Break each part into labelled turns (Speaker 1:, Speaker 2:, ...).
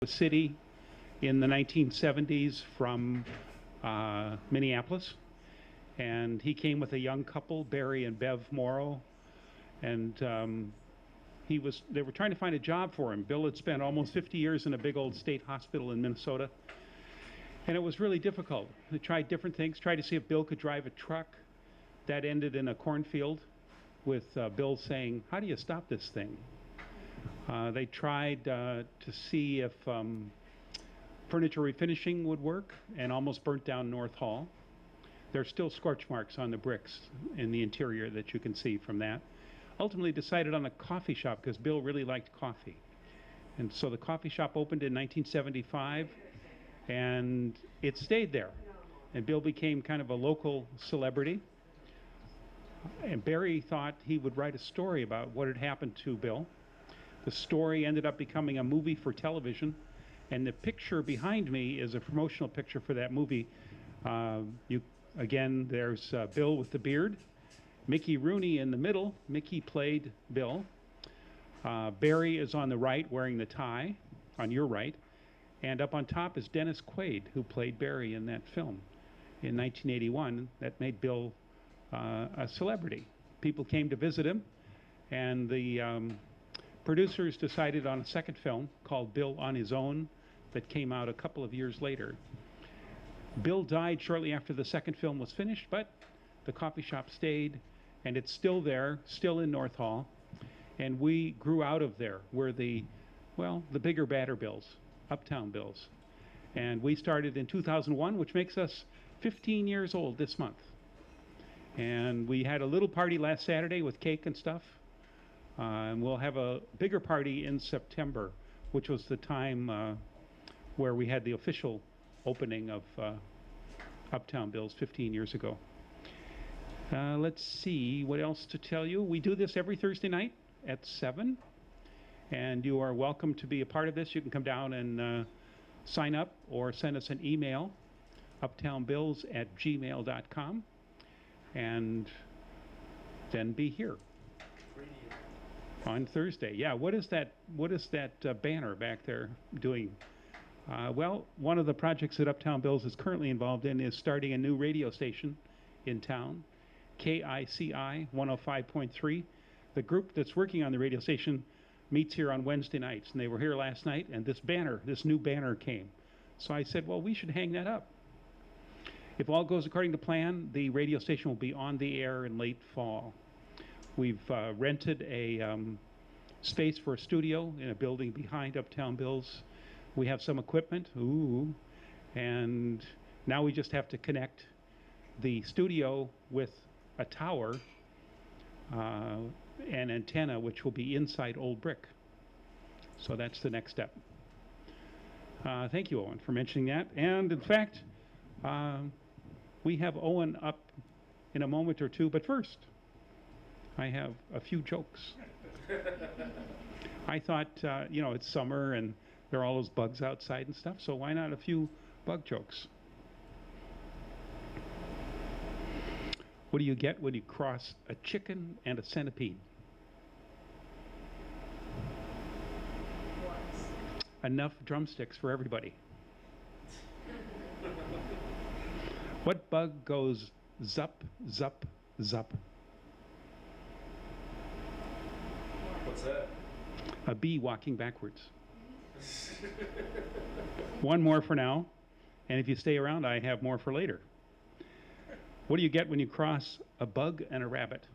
Speaker 1: the city in the 1970s from Minneapolis, and he came with a young couple, Barry and Bev Morrow, and they were trying to find a job for him. Bill had spent almost 50 years in a big old state hospital in Minnesota, and it was really difficult. They tried different things, tried to see if Bill could drive a truck. That ended in a cornfield with Bill saying, "How do you stop this thing?" They tried to see if furniture refinishing would work, and almost burnt down North Hall. There's still scorch marks on the bricks in the interior that you can see from that. Ultimately decided on a coffee shop because Bill really liked coffee. And so the coffee shop opened in 1975, and it stayed there. And Bill became kind of a local celebrity. And Barry thought he would write a story about what had happened to Bill. The story ended up becoming a movie for television, and the picture behind me is a promotional picture for that movie. Again, there's Bill with the beard, Mickey Rooney in the middle. Mickey played Bill. Barry is on the right wearing the tie, on your right, and up on top is Dennis Quaid, who played Barry in that film in 1981. That made Bill a celebrity. People came to visit him, and the producers decided on a second film called Bill on His Own that came out a couple of years later. Bill died shortly after the second film was finished, but the coffee shop stayed, and it's still there, still in North Hall, and we grew out of there. We're the bigger, badder Bills, Uptown Bills. And we started in 2001, which makes us 15 years old this month. And we had a little party last Saturday with cake and stuff. And we'll have a bigger party in September, which was the time where we had the official opening of Uptown Bill's 15 years ago. Let's see what else to tell you. We do this every Thursday night at 7, and you are welcome to be a part of this. You can come down and sign up or send us an email, uptownbills@gmail.com, and then be here on Thursday. Yeah, what is that banner back there doing? Well, one of the projects that Uptown Bills is currently involved in is starting a new radio station in town, KICI 105.3. The group that's working on the radio station meets here on Wednesday nights, and they were here last night, and this new banner came. So I said, well, we should hang that up. If all goes according to plan, the radio station will be on the air in late fall. We've rented a space for a studio in a building behind Uptown Bills. We have some equipment, and now we just have to connect the studio with a tower, an antenna, which will be inside Old Brick. So that's the next step. Thank you, Owen, for mentioning that. And in fact, we have Owen up in a moment or two, but first, I have a few jokes. I thought, it's summer and there are all those bugs outside and stuff, so why not a few bug jokes? What do you get when you cross a chicken and a centipede? What? Enough drumsticks for everybody. What bug goes zup, zup, zup?
Speaker 2: What's that?
Speaker 1: A bee walking backwards. One more for now, and if you stay around, I have more for later. What do you get when you cross a bug and a rabbit?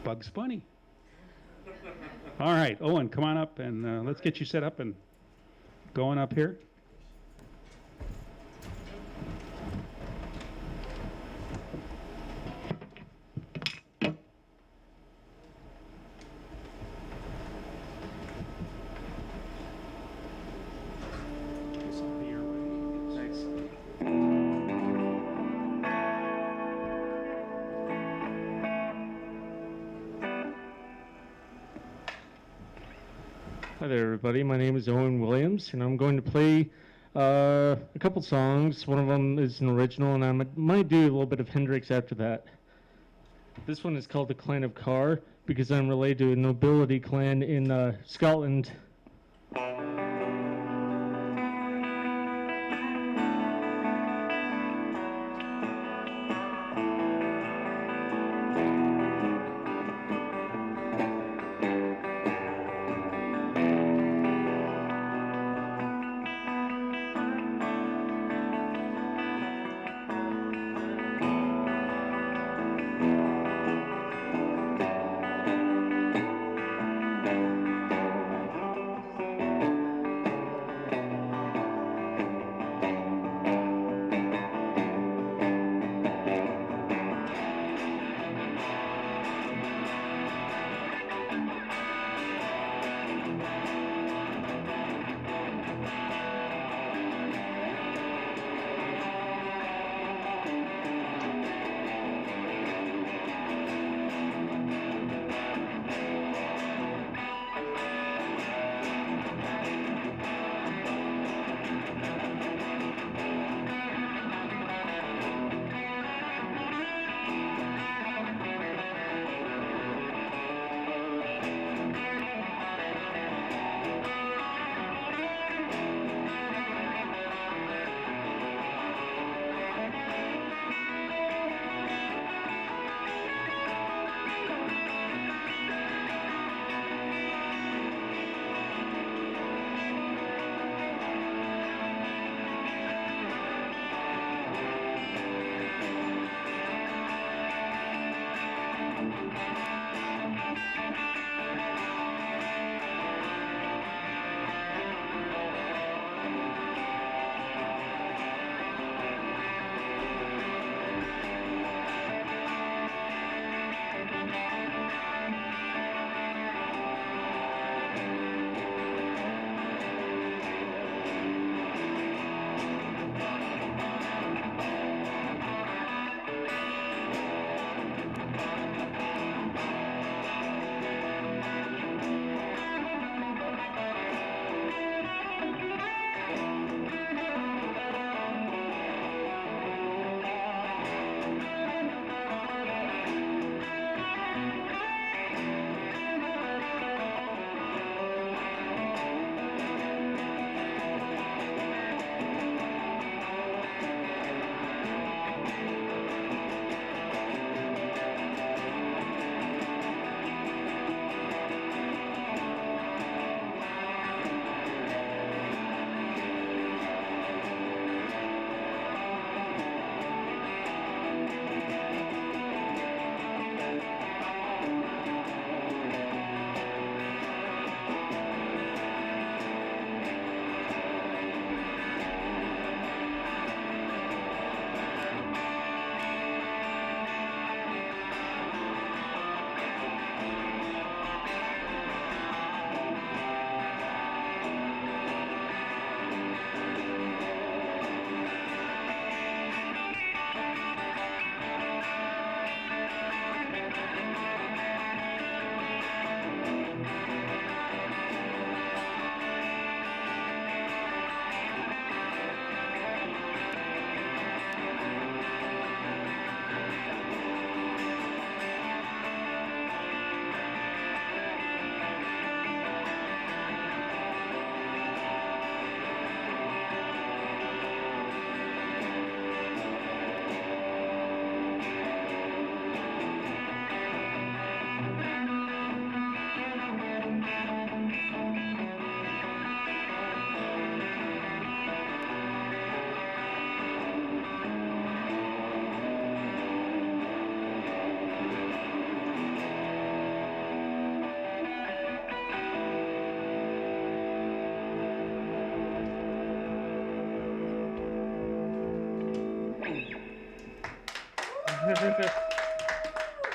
Speaker 1: Bugs Bunny. All right, Owen, come on up, and let's get you set up and going up here.
Speaker 3: Hi there, everybody. My name is Owen Williams, and I'm going to play a couple songs. One of them is an original, and I might do a little bit of Hendrix after that. This one is called The Clan of Carr, because I'm related to a nobility clan in Scotland.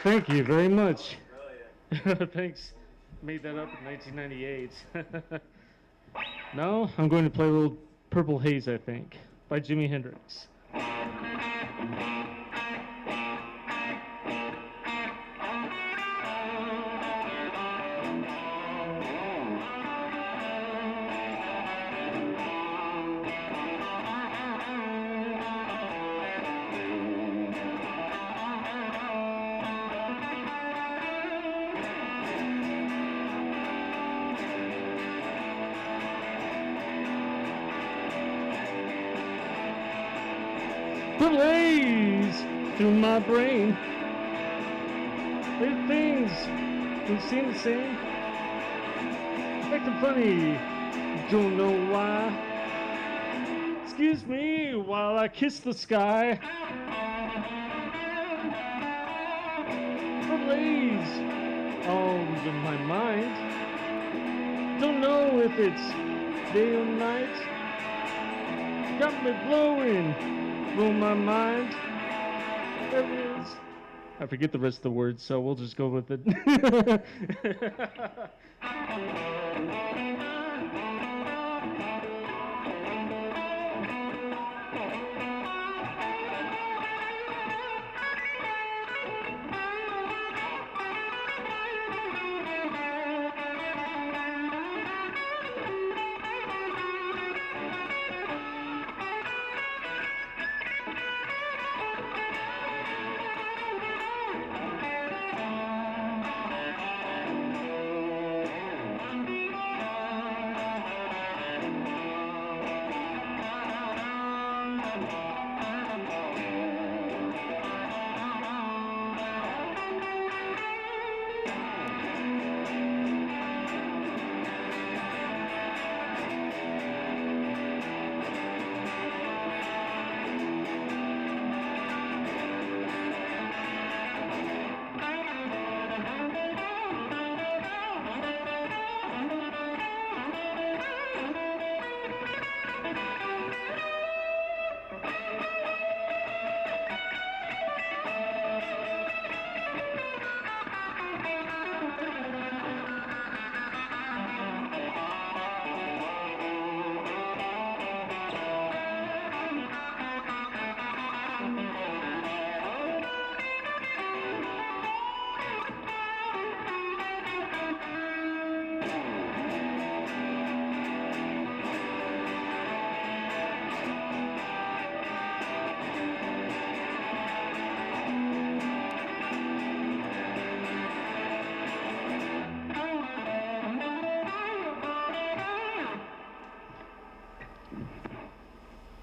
Speaker 3: Thank you very much.
Speaker 2: Brilliant.
Speaker 3: Thanks. Made that up in 1998. Now I'm going to play a little Purple Haze, I think, by Jimi Hendrix. blaze through my brain. There's things that seem the same. Acting funny, don't know why. Excuse me while I kiss the sky. Blaze all in my mind. Don't know if it's day or night. Got me blowing through my mind. There it is. I forget the rest of the words, so we'll just go with it.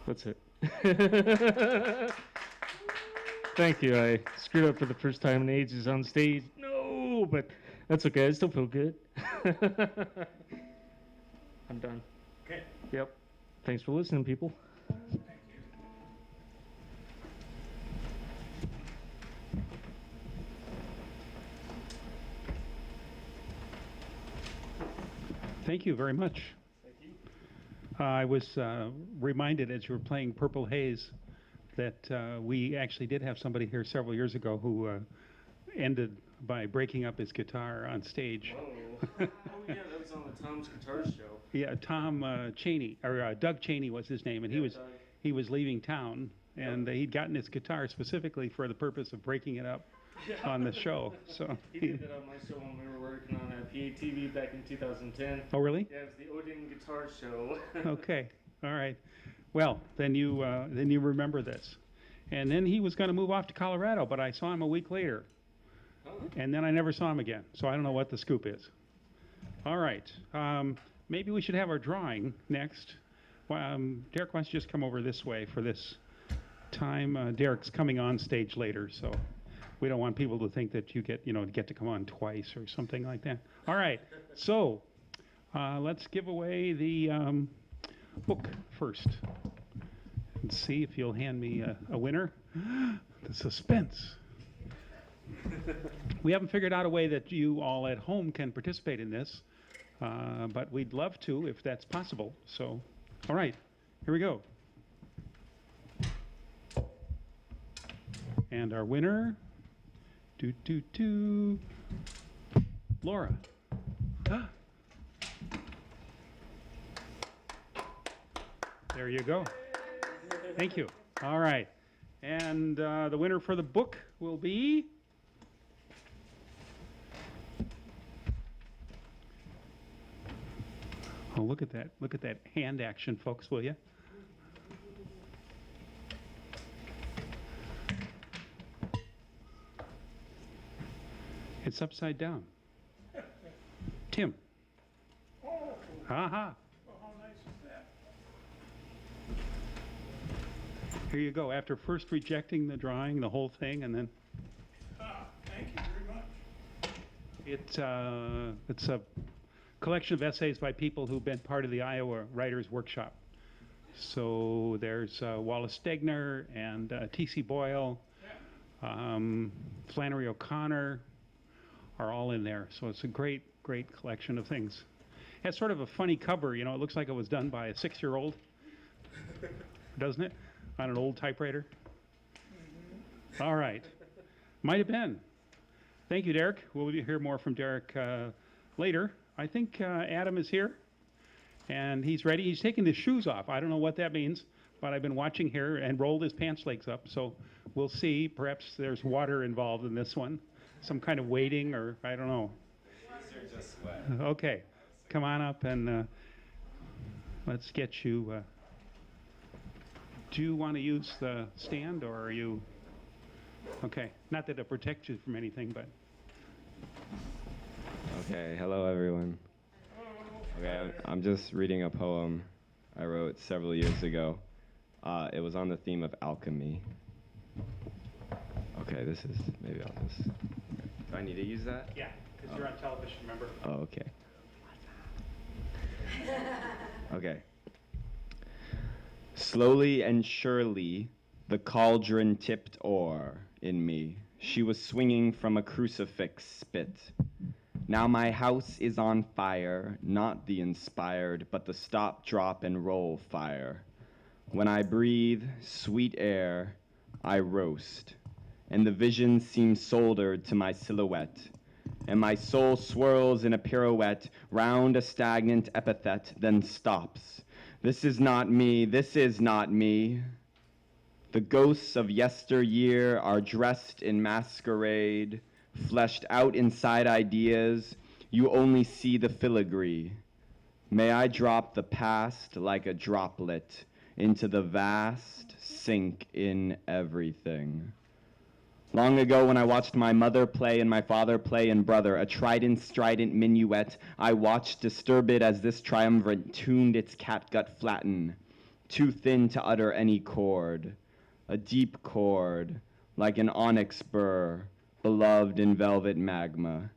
Speaker 3: That's it. Thank you. I screwed up for the first time in ages on stage. No, but that's okay. I still feel good. I'm done.
Speaker 1: Okay.
Speaker 3: Yep. Thanks for listening, people.
Speaker 1: Thank you very much. I was reminded as you were playing Purple Haze that we actually did have somebody here several years ago who ended by breaking up his guitar on stage.
Speaker 3: Whoa. Oh, yeah, that was on the Tom's Guitar Show.
Speaker 1: Yeah, Tom Cheney, or Doug Cheney was his name, and he was leaving town, and he'd gotten his guitar specifically for the purpose of breaking it up on the show. So
Speaker 3: He did that on my show when we were working on PATV back in 2010.
Speaker 1: Oh, really?
Speaker 3: Yeah, it was the Odin Guitar Show.
Speaker 1: Okay, all right. Well, then you remember this, and then he was going to move off to Colorado, but I saw him a week later, and then I never saw him again. So I don't know what the scoop is. All right, maybe we should have our drawing next. Derek wants to just come over this way for this time. Derek's coming on stage later, so we don't want people to think that you get to come on twice or something like that. All right, so let's give away the book first and see if you'll hand me a winner. The suspense. We haven't figured out a way that you all at home can participate in this, but we'd love to if that's possible. So, all right, here we go. And our winner, Laura. There you go. Thank you. All right. And the winner for the book will be oh, look at that. Look at that hand action, folks, will you? It's upside down. Tim.
Speaker 4: Oh,
Speaker 1: Ha ha.
Speaker 4: well, how nice is that?
Speaker 1: Here you go. After first rejecting the drawing, the whole thing, and then
Speaker 4: Thank you very much.
Speaker 1: it's a collection of essays by people who've been part of the Iowa Writers Workshop. So there's Wallace Stegner and T.C. Boyle, Flannery O'Connor are all in there. So it's a great, great collection of things. It has sort of a funny cover, you know, it looks like it was done by a 6-year-old, doesn't it? On an old typewriter. All right. Might have been. Thank you, Derek. We'll hear more from Derek later. I think Adam is here, and he's ready. He's taking his shoes off. I don't know what that means, but I've been watching here and rolled his pants legs up. So we'll see. Perhaps there's water involved in this one, some kind of wading, or I don't know.
Speaker 2: These are just sweat.
Speaker 1: Okay, come on up and let's get you. Do you want to use the stand, or are you? Okay, not that it protects you from anything, but.
Speaker 5: Okay, hello everyone. Okay, I'm just reading a poem I wrote several years ago. It was on the theme of alchemy. Okay, this is, maybe I'll just, do I need to use that?
Speaker 1: Yeah, because you're on television, remember?
Speaker 5: Oh, okay. Okay. Slowly and surely, the cauldron tipped o'er in me. She was swinging from a crucifix spit. Now my house is on fire, not the inspired, but the stop, drop, and roll fire. When I breathe sweet air, I roast, and the vision seems soldered to my silhouette, and my soul swirls in a pirouette round a stagnant epithet, then stops. This is not me, this is not me. The ghosts of yesteryear are dressed in masquerade, fleshed out inside ideas. You only see the filigree. May I drop the past like a droplet into the vast, sink in everything. Long ago, when I watched my mother play and my father play and brother a trident strident minuet, I watched disturbed as this triumvirate tuned its catgut flatten, too thin to utter any chord, a deep chord, like an onyx burr, beloved in velvet magma.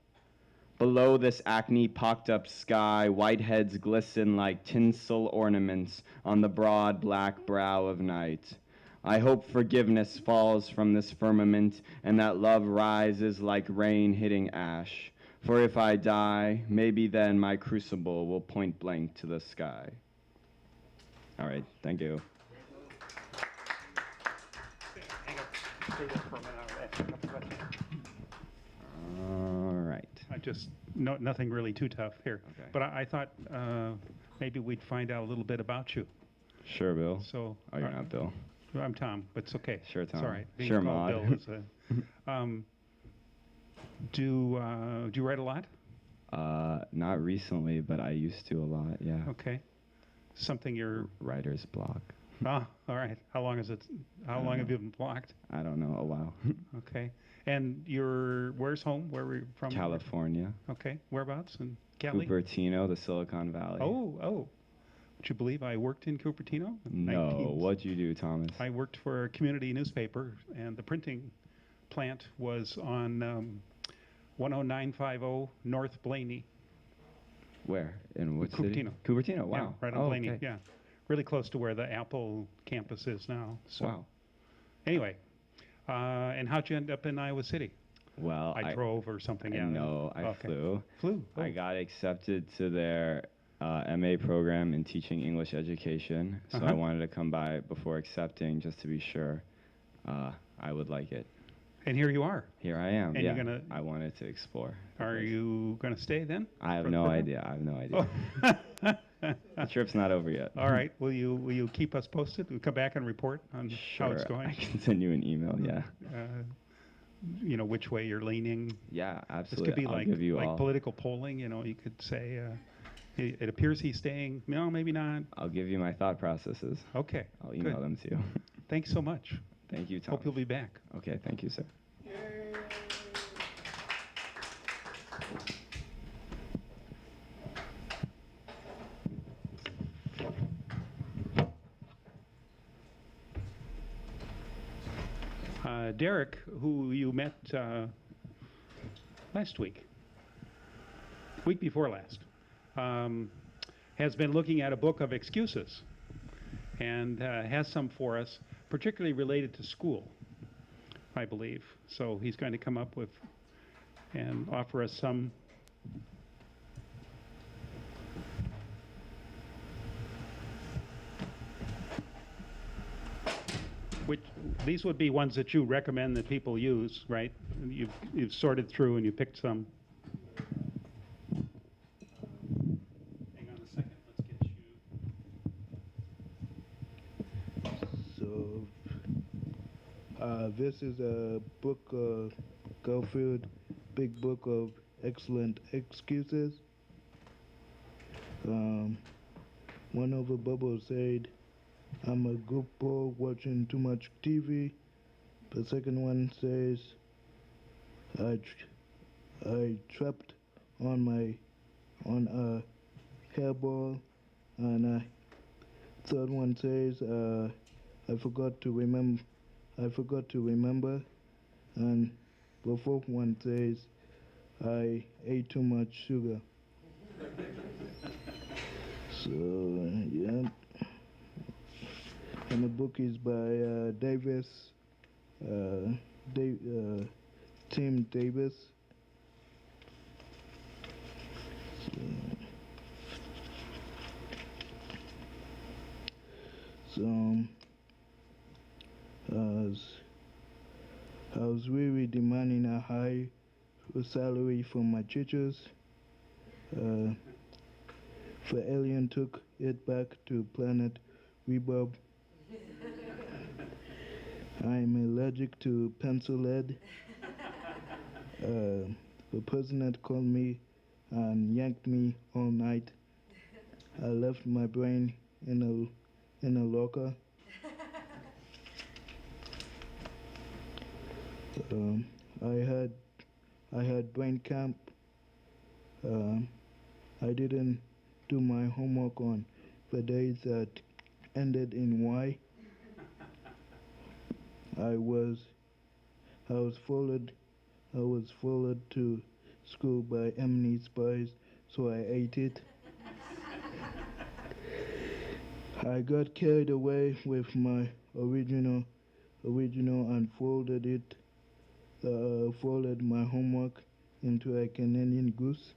Speaker 5: Below this acne-pocked up sky, white heads glisten like tinsel ornaments on the broad black brow of night. I hope forgiveness falls from this firmament, and that love rises like rain hitting ash. For if I die, maybe then my crucible will point blank to the sky. All right, thank you. All right.
Speaker 1: I just, nothing really too tough here.
Speaker 5: Okay.
Speaker 1: But I thought maybe we'd find out a little bit about you.
Speaker 5: Sure, Bill.
Speaker 1: So.
Speaker 5: Oh, you're not Bill.
Speaker 1: I'm Tom, but it's okay.
Speaker 5: Sure, Tom.
Speaker 1: It's all right. Being
Speaker 5: Sure,
Speaker 1: called
Speaker 5: Maud.
Speaker 1: Bill is do you write a lot?
Speaker 5: Not recently, but I used to a lot, yeah.
Speaker 1: Okay. Something you're.
Speaker 5: Writer's block.
Speaker 1: Ah, all right. How long have you been blocked?
Speaker 5: I don't know, a while.
Speaker 1: Okay. And where's home? Where were you from?
Speaker 5: California.
Speaker 1: Okay. Whereabouts? In Cali?
Speaker 5: Cupertino, the Silicon Valley.
Speaker 1: Oh. Would you believe I worked in Cupertino?
Speaker 5: No, what'd you do, Thomas?
Speaker 1: I worked for a community newspaper, and the printing plant was on 10950 North Blaney.
Speaker 5: Where? In what city?
Speaker 1: Cupertino.
Speaker 5: Cupertino, wow.
Speaker 1: Yeah, right on Blaney,
Speaker 5: okay.
Speaker 1: yeah. Really close to where the Apple campus is now. So.
Speaker 5: Wow.
Speaker 1: Anyway, and how'd you end up in Iowa City?
Speaker 5: Well,
Speaker 1: I drove or something, yeah.
Speaker 5: No, I
Speaker 1: Okay.
Speaker 5: flew.
Speaker 1: Flew? Oh.
Speaker 5: I got accepted to their MA program in teaching English education, so I
Speaker 1: Uh-huh.
Speaker 5: wanted to come by before accepting just to be sure I would like it.
Speaker 1: And here you are.
Speaker 5: Here I am.
Speaker 1: And
Speaker 5: yeah,
Speaker 1: you're gonna-
Speaker 5: I wanted to explore. the
Speaker 1: Are
Speaker 5: place.
Speaker 1: you going to stay then?
Speaker 5: I have
Speaker 1: for the
Speaker 5: no
Speaker 1: program?
Speaker 5: idea. I have no idea.
Speaker 1: Oh.
Speaker 5: The trip's not over yet.
Speaker 1: All right. Will you keep us posted? We'll come back and report on
Speaker 5: Sure.
Speaker 1: how it's
Speaker 5: I
Speaker 1: going.
Speaker 5: can send you an email. Yeah.
Speaker 1: Which way you're leaning.
Speaker 5: Yeah,
Speaker 1: This
Speaker 5: absolutely.
Speaker 1: could be
Speaker 5: I'll
Speaker 1: like
Speaker 5: give you all.
Speaker 1: political polling. You could say it appears he's staying. No, maybe not.
Speaker 5: I'll give you my thought processes.
Speaker 1: Okay.
Speaker 5: I'll email
Speaker 1: good.
Speaker 5: them to you.
Speaker 1: Thanks so much.
Speaker 5: Thank you, Tom.
Speaker 1: Hope you'll be back.
Speaker 5: Okay, thank you, sir.
Speaker 1: Derek, who you met last week before last, has been looking at a book of excuses and has some for us, particularly related to school, I believe. So he's going to come up with and offer us some. These would be ones that you recommend that people use, right? You've sorted through and you picked some. Hang on a second. Let's get you.
Speaker 6: So, this is a book, Garfield, Big Book of Excellent Excuses. One of the bubbles said, I'm a good boy watching too much TV. The second one says, I trapped on a hairball. And third one says, I forgot to remember. And the fourth one says, I ate too much sugar. So, yeah. And the book is by Tim Davis. So I was really demanding a high salary from my teachers. The alien took it back to planet Rebub. I'm allergic to pencil lead. The person that called me and yanked me all night. I left my brain in a locker. I had brain camp. I didn't do my homework on the days that ended in Y. I was followed to school by Emily Spice, so I ate it. I got carried away with my original and folded my homework into a Canadian goose.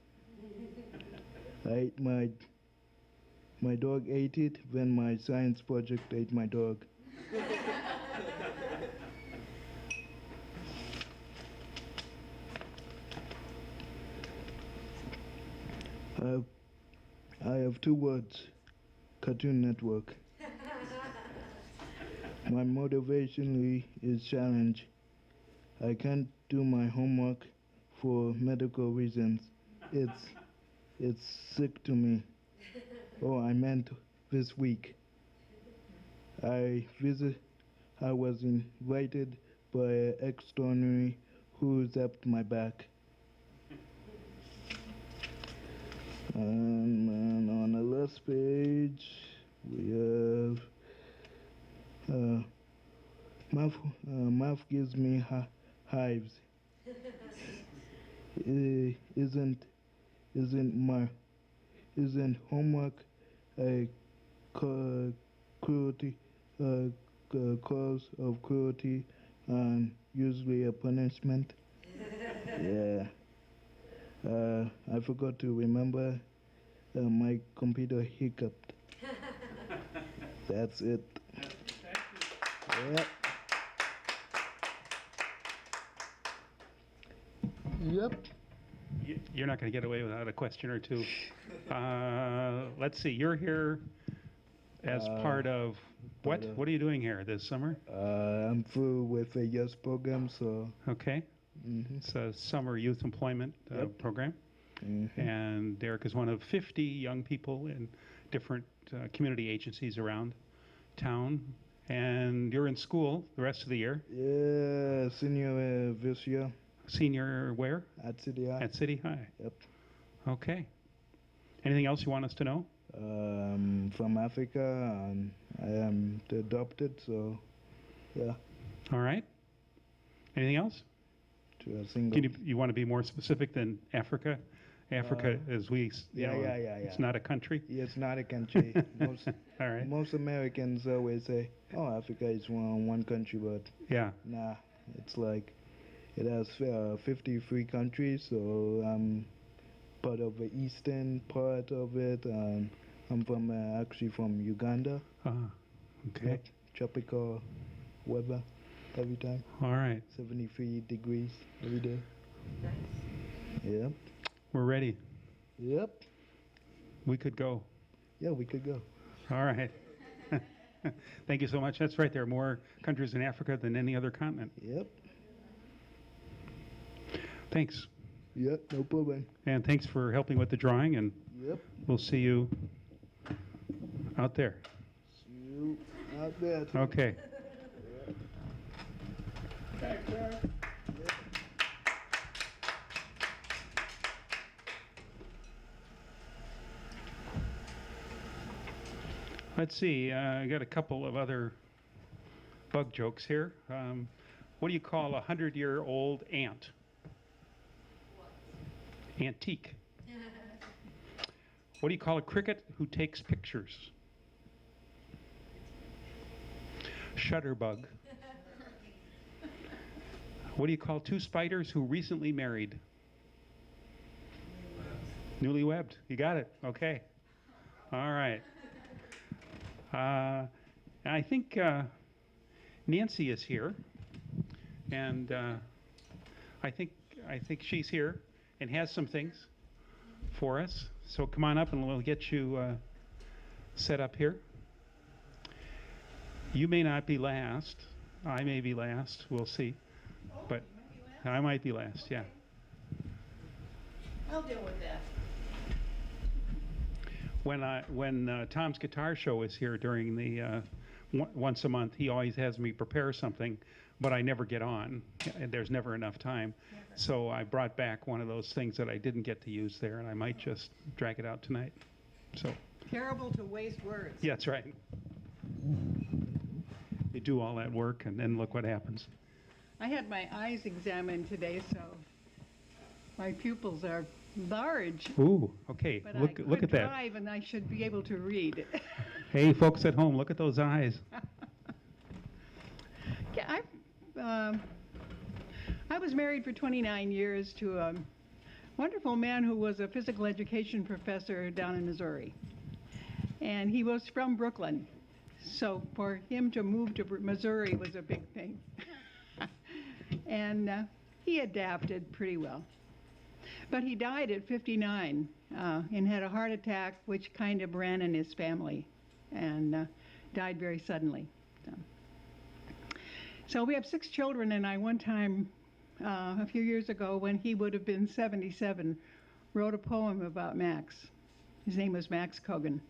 Speaker 6: My dog ate it, then my science project ate my dog. I have two words, Cartoon Network. My motivation is challenge. I can't do my homework for medical reasons. It's sick to me. Oh, I meant this week. I was invited by an extraordinary who zapped my back. And on the last page, we have math gives me hives. Isn't homework a cruelty, cause of cruelty, and usually a punishment? Yeah. I forgot to remember my computer hiccuped. That's it. Yep. Yep.
Speaker 1: You're not going to get away without a question or two. Let's see. You're here as part of what? What are you doing here this summer?
Speaker 6: I'm through with a YES program, so.
Speaker 1: Okay. It's a summer youth employment program. And Derek is one of 50 young people in different community agencies around town. And you're in school the rest of the year?
Speaker 6: Yeah, senior this year.
Speaker 1: Senior where?
Speaker 6: At City High.
Speaker 1: At City High.
Speaker 6: Yep.
Speaker 1: Okay. Anything else you want us to know?
Speaker 6: From Africa, and I am adopted, so yeah.
Speaker 1: All right. Anything else?
Speaker 6: To a single.
Speaker 1: Can you want to be more specific than Africa? Africa, as we,
Speaker 6: yeah.
Speaker 1: it's not a country.
Speaker 6: Yeah, it's not a country. Most
Speaker 1: All right.
Speaker 6: most Americans always say, "Oh, Africa is one country," but
Speaker 1: Yeah.
Speaker 6: nah, it's like it has 53 countries. So I'm part of the eastern part of it. I'm from actually from Uganda.
Speaker 1: Okay.
Speaker 6: Yep, tropical weather every time.
Speaker 1: All right.
Speaker 6: 73 degrees every day. Yep.
Speaker 1: We're ready.
Speaker 6: Yep.
Speaker 1: We could go.
Speaker 6: Yeah, we could go.
Speaker 1: All right. Thank you so much. That's right. There are more countries in Africa than any other continent.
Speaker 6: Yep.
Speaker 1: Thanks.
Speaker 6: Yep. No problem.
Speaker 1: And thanks for helping with the drawing, and
Speaker 6: Yep.
Speaker 1: we'll see you out there.
Speaker 6: See you out there.
Speaker 1: Okay. Let's see. I got a couple of other bug jokes here. What do you call a 100-year-old ant? Antique. What do you call a cricket who takes pictures? Shutterbug. What do you call two spiders who recently married? Newlywed. You got it. Okay. All right. I think Nancy is here, and I think she's here and has some things for us. So come on up, and we'll get you set up here. You may not be last. I may be last. We'll see. But I might be last. Yeah.
Speaker 7: I'll deal with that.
Speaker 1: When Tom's guitar show is here during the once a month, he always has me prepare something, but I never get on. And there's never enough time.
Speaker 7: Never.
Speaker 1: So I brought back one of those things that I didn't get to use there, and I might just drag it out tonight. So
Speaker 7: Terrible to waste words.
Speaker 1: yeah, that's right. You do all that work, and then look what happens.
Speaker 7: I had my eyes examined today, so my pupils are large.
Speaker 1: Ooh, okay.
Speaker 7: But
Speaker 1: Look
Speaker 7: I could
Speaker 1: at that.
Speaker 7: drive and I should be able to read.
Speaker 1: Hey, folks at home, look at those eyes.
Speaker 7: Yeah, I was married for 29 years to a wonderful man who was a physical education professor down in Missouri. And he was from Brooklyn. So for him to move to Missouri was a big thing. And he adapted pretty well. But he died at 59 and had a heart attack, which kind of ran in his family, and died very suddenly. So we have 6 children, and I one time, a few years ago, when he would have been 77, wrote a poem about Max. His name was Max Kogan.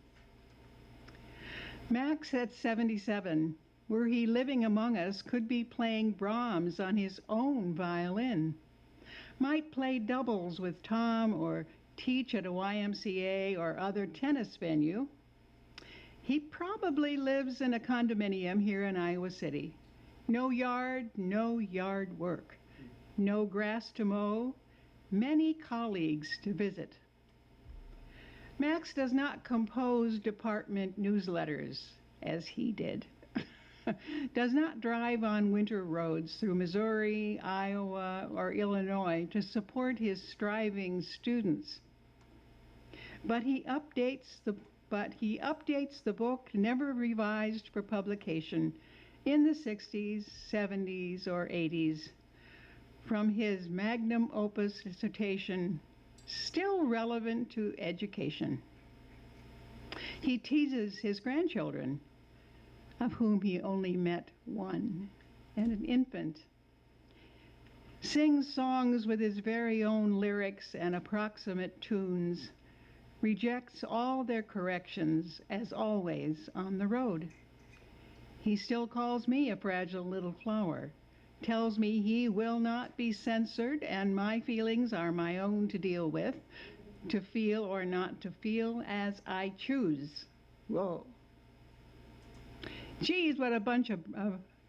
Speaker 7: Max at 77, were he living among us, could be playing Brahms on his own violin. Might play doubles with Tom or teach at a YMCA or other tennis venue. He probably lives in a condominium here in Iowa City. No yard work. No grass to mow, many colleagues to visit. Max does not compose department newsletters, as he did. Does not drive on winter roads through Missouri, Iowa, or Illinois to support his striving students. But he updates the book, never revised for publication, in the 60s, 70s, or 80s, from his magnum opus dissertation, still relevant to education. He teases his grandchildren, of whom he only met one, and an infant. Sings songs with his very own lyrics and approximate tunes, rejects all their corrections, as always, on the road. He still calls me a fragile little flower, tells me he will not be censored, and my feelings are my own to deal with, to feel or not to feel as I choose. Whoa. Geez, what a bunch of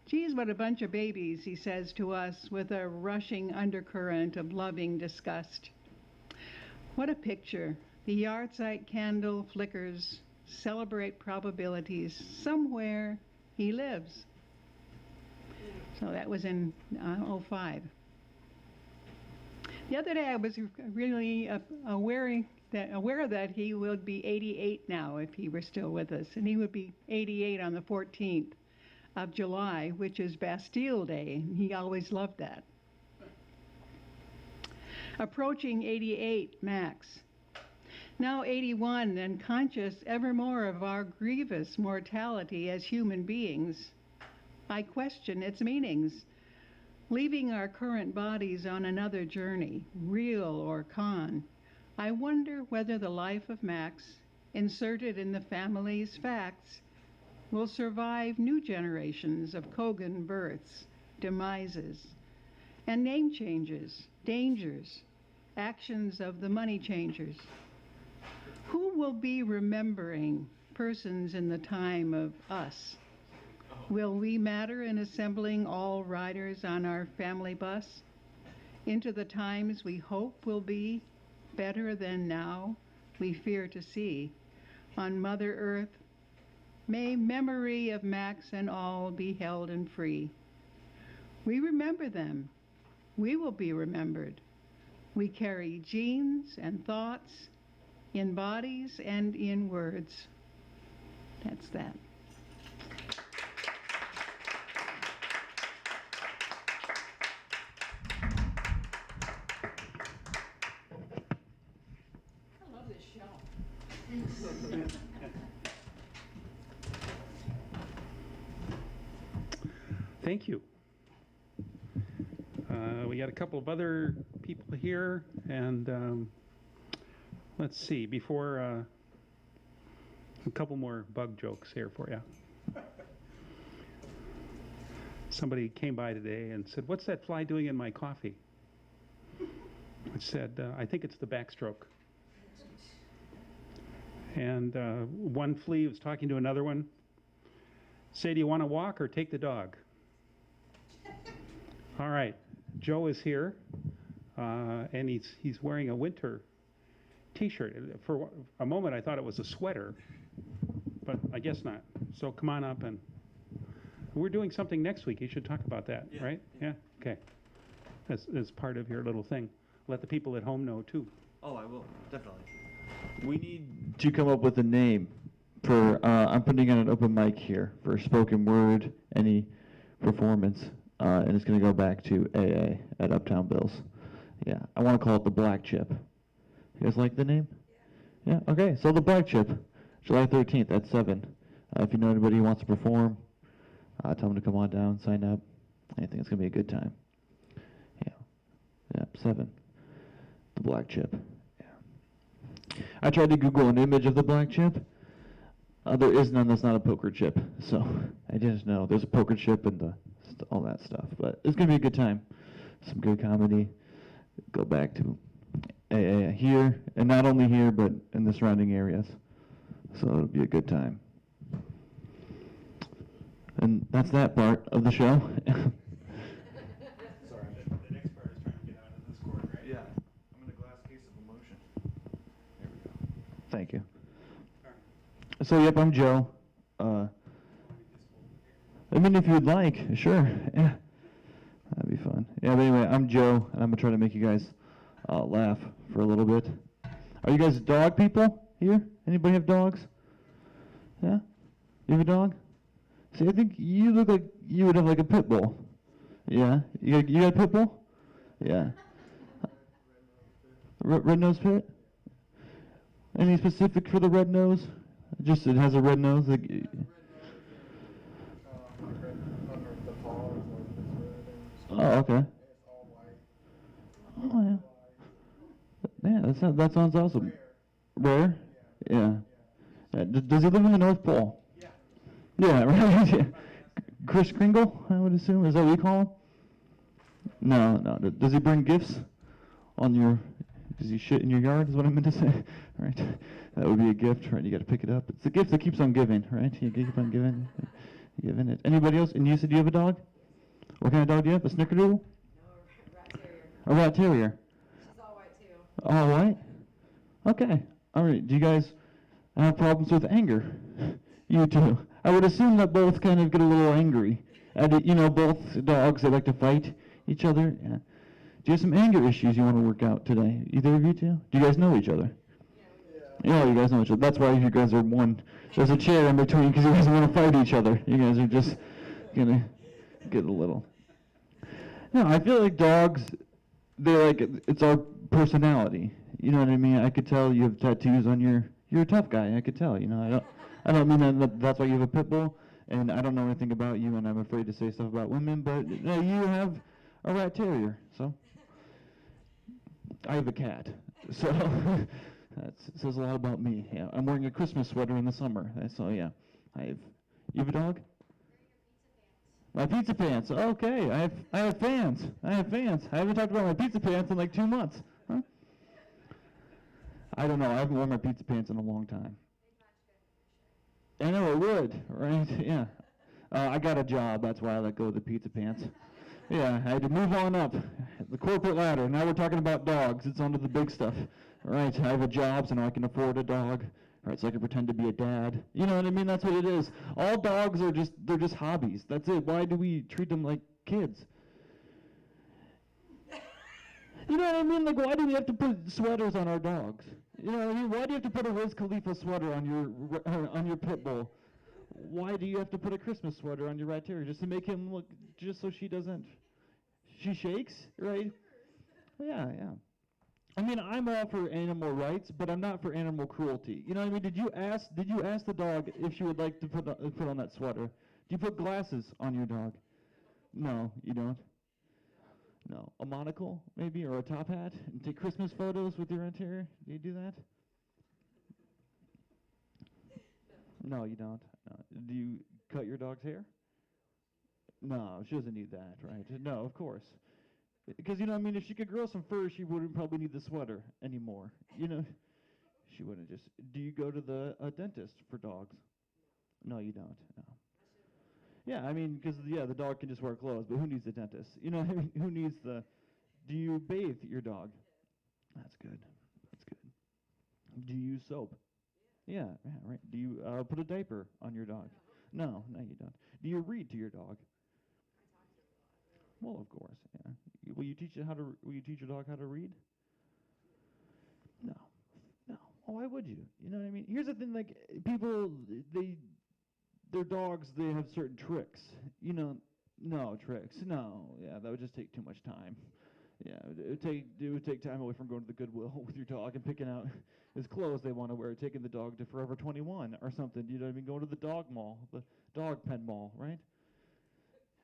Speaker 7: Geez, what a bunch of babies, he says to us with a rushing undercurrent of loving disgust. What a picture. The yahrzeit candle flickers, celebrate probabilities. Somewhere he lives. So that was in '05. The other day I was really aware that he would be 88 now if he were still with us. And he would be 88 on the 14th of July, which is Bastille Day. He always loved that. Approaching 88, Max. Now 81 and conscious evermore of our grievous mortality as human beings, I question its meanings. Leaving our current bodies on another journey, real or con, I wonder whether the life of Max, inserted in the family's facts, will survive new generations of Kogan births, demises, and name changes, dangers, actions of the money changers. Who will be remembering persons in the time of us? Will we matter in assembling all riders on our family bus into the times we hope will be better than now we fear to see on Mother Earth? May memory of Max and all be held and free. We remember them. We will be remembered. We carry genes and thoughts in bodies and in words. That's that. I love this show.
Speaker 1: Thank you. We got a couple of other people here, and let's see, before a couple more bug jokes here for you. Somebody came by today and said, "What's that fly doing in my coffee?" I said, "I think it's the backstroke." And one flea was talking to another one. Say, "Do you want to walk or take the dog?" All right, Joe is here, and he's wearing a winter T-shirt. For a moment, I thought it was a sweater, but I guess not. So come on up, and we're doing something next week. You should talk about that, right? Yeah. Okay. As part of your little thing. Let the people at home know too.
Speaker 8: Oh, I will, definitely. We need to come up with a name for, I'm putting on an open mic here for spoken word, any performance, and it's going to go back to AA at Uptown Bill's. Yeah, I want to call it the Black Chip. You guys like the name? Yeah, okay, so the Black Chip, July 13th at 7. If you know anybody who wants to perform, tell them to come on down, sign up. I think it's going to be a good time. Yeah, 7. The Black Chip. Yeah. I tried to Google an image of the Black Chip. There is none that's not a poker chip, so I just know there's a poker chip and all that stuff. But it's going to be a good time. Some good comedy. Go back to AA here, and not only here, but in the surrounding areas. So it'll be a good time. And that's that part of the show.
Speaker 4: Sorry. The next part is trying to get out of this cord, right?
Speaker 8: Yeah. I'm in a glass case of emotion. There we go. Thank you. So, yep, I'm Joe. I mean, if you'd like, sure. Yeah. That'd be fun. Yeah, but anyway, I'm Joe, and I'm going to try to make you guys laugh for a little bit. Are you guys dog people here? Anybody have dogs? Yeah? You have a dog? See, I think you look like you would have like a pit bull. Yeah? You got a pit bull? Yeah. Red-nosed pit? Any specific for the red nose? Just it has a red nose? Like, oh, okay. Oh, yeah. Yeah, that sounds awesome. Rare? Yeah. Does he live in the North Pole? Yeah. Yeah, right? Yeah. Chris Kringle, I would assume. Is that what you call him? No. Does he bring gifts on your... Does he shit in your yard, is what I meant to say? Right? That would be a gift, right? You got to pick it up. It's a gift that keeps on giving, right? You keep on giving. You have in it. Anybody else? And you said you have a dog? What kind of dog do you have? A snickerdoodle?
Speaker 9: No, a rat terrier.
Speaker 8: A rat terrier.
Speaker 9: She's all white too.
Speaker 8: All white? Okay. All right. Do you guys have problems with anger? You too. I would assume that both kind of get a little angry. And, you know, both dogs, they like to fight each other. Yeah. Do you have some anger issues you want to work out today? Either of you two? Do you guys know each other? Yeah, you guys know each other. That's why you guys are one. There's a chair in between because you guys want to fight each other. You guys are just going to get a little. No, I feel like dogs, they're like, it's our personality. You know what I mean? I could tell you have tattoos on you're a tough guy. I could tell, you know. I don't mean that's why you have a pit bull, and I don't know anything about you, and I'm afraid to say stuff about women, but you have a rat terrier, so. I have a cat, so that says a lot about me. Yeah, I'm wearing a Christmas sweater in the summer, so yeah. You have a dog? My pizza pants. Okay, I have fans. I haven't talked about my pizza pants in like 2 months. Huh? I don't know. I haven't worn my pizza pants in a long time. I know it would, right? Yeah. I got a job. That's why I let go of the pizza pants. Yeah, I had to move on up the corporate ladder. Now we're talking about dogs. It's onto the big stuff. Right? I have a job, so now I can afford a dog. Right? So I can pretend to be a dad. You know what I mean? That's what it is. All dogs are they're just hobbies. That's it. Why do we treat them like kids? You know what I mean? Like, why do we have to put sweaters on our dogs? You know what I mean? Why do you have to put a Wiz Khalifa sweater on your pit bull? Why do you have to put a Christmas sweater on your rat terrier? Just to make him look, just so she shakes, right? Yeah. I mean, I'm all for animal rights, but I'm not for animal cruelty. You know what I mean? Did you ask the dog if she would like to put on that sweater? Do you put glasses on your dog? No, you don't. No. A monocle, maybe, or a top hat, and take Christmas photos with your rat terrier? Do you do that? No, you don't. No. Do you cut your dog's hair? No, she doesn't need that, right? No, of course. Because, you know, I mean, if she could grow some fur, she wouldn't probably need the sweater anymore. You know, she wouldn't just. Do you go to the dentist for dogs? No, you don't. No. Yeah, I mean, because, the dog can just wear clothes, but who needs a dentist? You know, I mean, who needs the. Do you bathe your dog? That's good. Do you use soap? Yeah, right. Do you put a diaper on your dog? No, you don't. Do you read to your dog? Well, of course, yeah. Will you teach your dog how to read? No. Well, why would you? You know what I mean? Here's the thing, like, people, their dogs, they have certain tricks. You know, no tricks. No, yeah, that would just take too much time. Yeah, it would take time away from going to the Goodwill with your dog and picking out his clothes they want to wear, taking the dog to Forever 21 or something. You know what I mean? Going to the dog mall, the dog pen mall, right?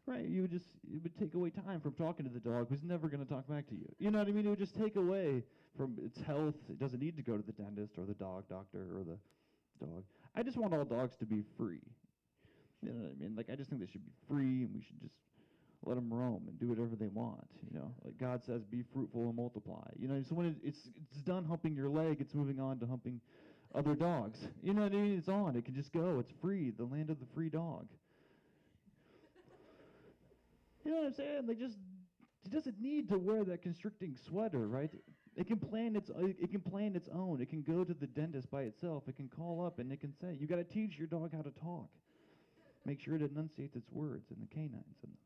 Speaker 8: Right, it would take away time from talking to the dog who's never going to talk back to you. You know what I mean? It would just take away from its health. It doesn't need to go to the dentist or the dog doctor or the dog. I just want all dogs to be free. You know what I mean? Like, I just think they should be free, and we should just let them roam and do whatever they want. You know, like God says, be fruitful and multiply. You know, so when it's done humping your leg, it's moving on to humping other dogs. You know what I mean? It's on. It can just go. It's free. The land of the free dog. You know what I'm saying? Like, just it doesn't need to wear that constricting sweater, right? It can plan its own. It can go to the dentist by itself. It can call up and it can say, you got to teach your dog how to talk. Make sure it enunciates its words and the canines in them.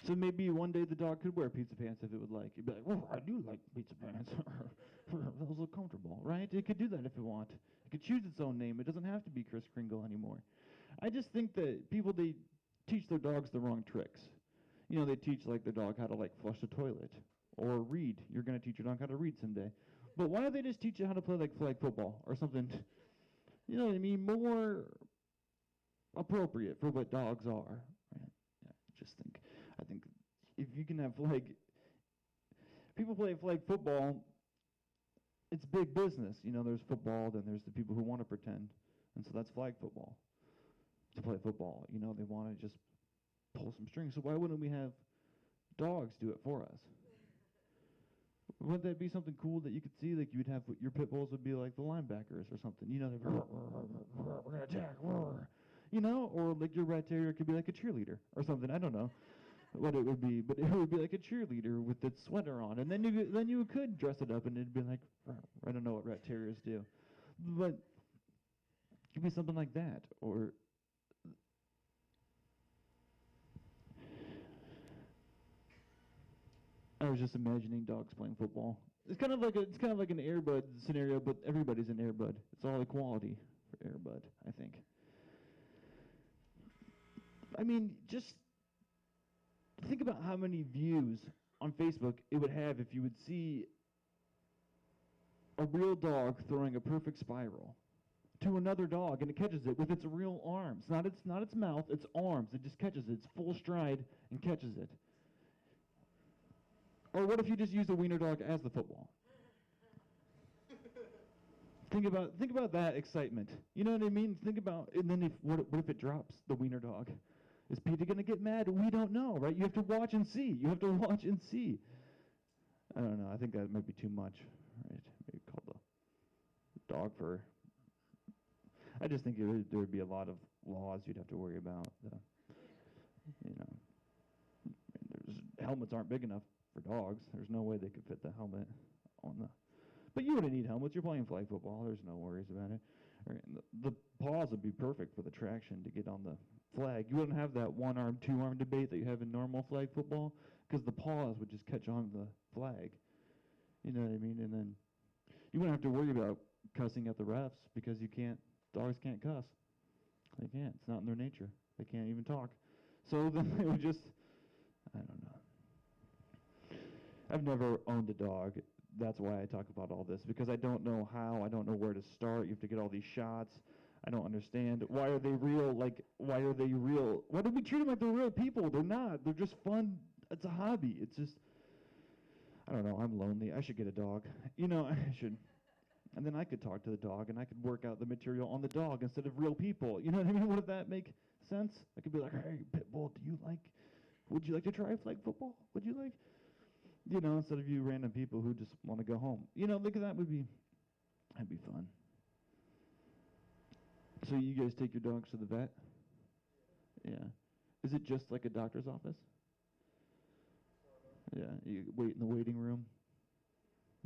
Speaker 8: So maybe one day the dog could wear pizza pants if it would like. You'd be like, oh, I do like pizza pants. Those look comfortable, right? It could do that if it want. It could choose its own name. It doesn't have to be Kris Kringle anymore. I just think that people, they teach their dogs the wrong tricks. You know, they teach like their dog how to like flush the toilet or read. You're going to teach your dog how to read someday. But why don't they just teach you how to play like flag football or something, you know what I mean, more appropriate for what dogs are. Right? Yeah, I think if you can have people play flag football, it's big business. You know, there's football, then there's the people who want to pretend. And so that's flag football. To play football, you know, they want to just pull some strings. So why wouldn't we have dogs do it for us? Wouldn't that be something cool that you could see? Like, you would have your pit bulls would be like the linebackers or something. You know, we're gonna attack. you know, or like your rat terrier could be like a cheerleader or something. I don't know what it would be, but it would be like a cheerleader with its sweater on, and then you could dress it up, and it'd be like, I don't know what rat terriers do, but it could be something like that, or I was just imagining dogs playing football. It's kind of like an Air Bud scenario, but everybody's an Air Bud. It's all equality for Air Bud, I think. I mean, just think about how many views on Facebook it would have if you would see a real dog throwing a perfect spiral to another dog, and it catches it with its real arms, not its mouth, its arms. It just catches it. It's full stride and catches it. Or what if you just use the wiener dog as the football? Think about that excitement. You know what I mean? Think about, and then what if it drops the wiener dog? Is Peter gonna get mad? We don't know, right? You have to watch and see. You have to watch and see. I don't know. I think that might be too much, right? Maybe call the dog fur. I just think there'd be a lot of laws you'd have to worry about. You know, helmets aren't big enough for dogs. There's no way they could fit the helmet on the. But you wouldn't need helmets. You're playing flag football. There's no worries about it. Right. The paws would be perfect for the traction to get on the flag. You wouldn't have that one-arm, two-arm debate that you have in normal flag football, because the paws would just catch on the flag. You know what I mean? And then you wouldn't have to worry about cussing at the refs, because dogs can't cuss. They can't. It's not in their nature. They can't even talk. So then they would just, I don't know. I've never owned a dog. That's why I talk about all this, because I don't know how. I don't know where to start. You have to get all these shots. I don't understand. Why are they real? Like, why are they real? Why do we treat them like they're real people? They're not. They're just fun. It's a hobby. It's just, I don't know. I'm lonely. I should get a dog. You know, I should. And then I could talk to the dog, and I could work out the material on the dog instead of real people. You know what I mean? Would that make sense? I could be like, hey, Pitbull, would you like to try flag football? Would you like? You know, instead of you random people who just want to go home. You know, that'd be fun. So you guys take your dogs to the vet? Yeah. Is it just like a doctor's office? Yeah, you wait in the waiting room.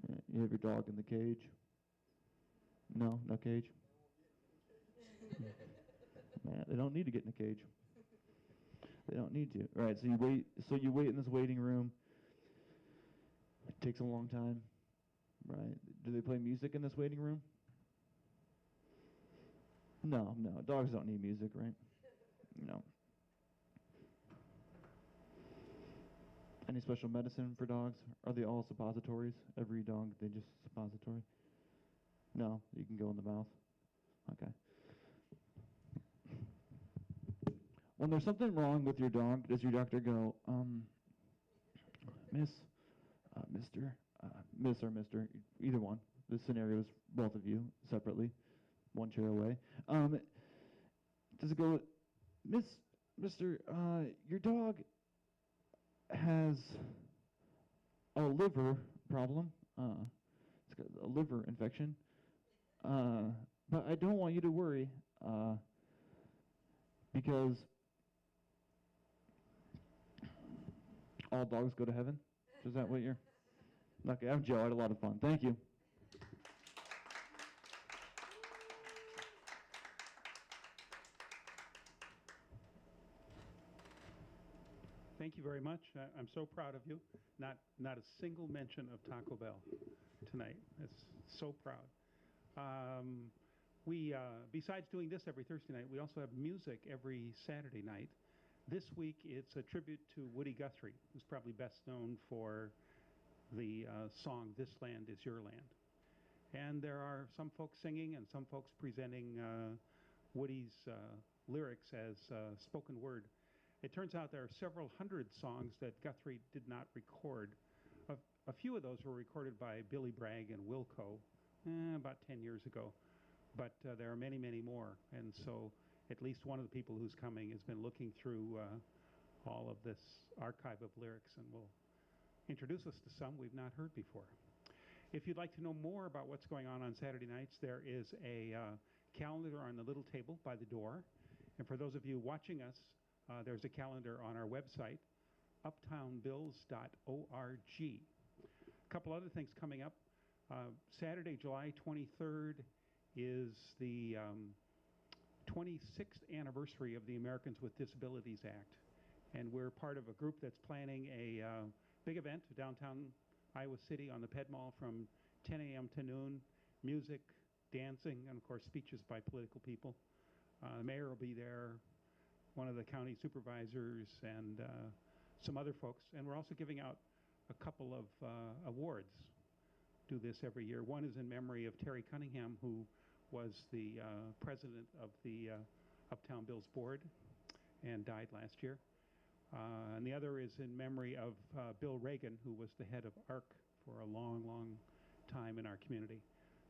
Speaker 8: Yeah. You have your dog in the cage? No cage? Man, they don't need to get in a cage. They don't need to. All right, so you wait in this waiting room. It takes a long time, right? Do they play music in this waiting room? No. Dogs don't need music, right? No. Any special medicine for dogs? Are they all suppositories? Every dog, they just suppository? No, you can go in the mouth. Okay. When there's something wrong with your dog, does your doctor go, Mister, Miss or Mister, either one. This scenario is both of you separately, one chair away. Does it go, Mister, your dog has a liver problem. It's got a liver infection. But I don't want you to worry, because all dogs go to heaven. Is that what you're? Okay, I'm Joe. I had a lot of fun. Thank you.
Speaker 1: Thank you very much. I'm so proud of you. Not a single mention of Taco Bell tonight. It's so proud. We besides doing this every Thursday night, we also have music every Saturday night. This week it's a tribute to Woody Guthrie, who's probably best known for the song "This Land Is Your Land." And there are some folks singing and some folks presenting Woody's lyrics as spoken word. It turns out there are several hundred songs that Guthrie did not record. A few of those were recorded by Billy Bragg and Wilco about 10 years ago. But there are many, many more. And so at least one of the people who's coming has been looking through all of this archive of lyrics and will introduce us to some we've not heard before. If you'd like to know more about what's going on Saturday nights, there is a calendar on the little table by the door. And for those of you watching us, there's a calendar on our website, uptownbills.org. A couple other things coming up. Saturday, July 23rd is the 26th anniversary of the Americans with Disabilities Act. And we're part of a group that's planning a big event downtown Iowa City on the Ped Mall from 10 a.m. to noon. Music, dancing, and of course speeches by political people. The mayor will be there, one of the county supervisors, and some other folks. And we're also giving out a couple of awards. Do this every year. One is in memory of Terry Cunningham, who was the president of the Uptown Bill's board and died last year. And the other is in memory of Bill Reagan, who was the head of ARC for a long, long time in our community.